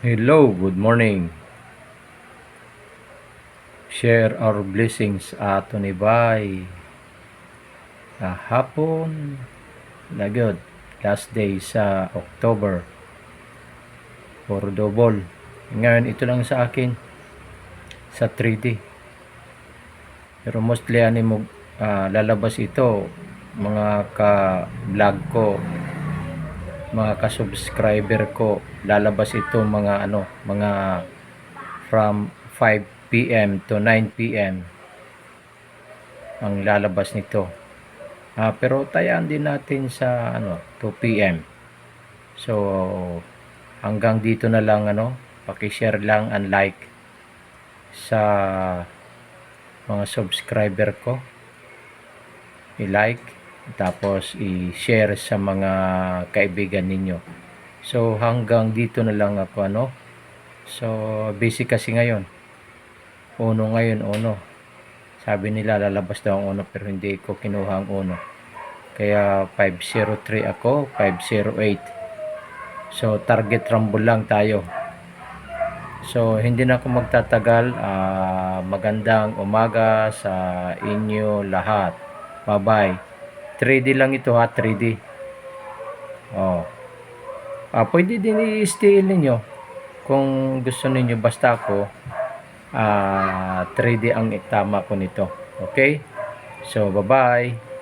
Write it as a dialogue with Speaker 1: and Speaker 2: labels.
Speaker 1: Hello, good morning. Share our blessings ato ni Bay. Hapon na good. Last day sa October. For double. Ngayon ito lang sa akin sa 3D. Pero mostly mo lalabas ito mga ka-vlog ko, mga ka-subscriber ko. Lalabas ito mga from 5 PM to 9 PM ang lalabas nito. Pero tayaan din natin sa 2 PM. So hanggang dito na lang, paki-share lang and like sa mga subscriber ko. I-like tapos i-share sa mga kaibigan ninyo. So hanggang dito na lang ako. So busy kasi ngayon. Uno. Sabi nila lalabas daw ang uno pero hindi ko kinuha ang uno. Kaya 503 ako, 508. So target rumble lang tayo. So hindi na ako magtatagal. Magandang umaga sa inyo lahat. Bye-bye. 3D lang ito ha, 3D. Pwede din i-steal ninyo kung gusto ninyo, basta ako 3D ang tama ko nito. Okay? So bye-bye.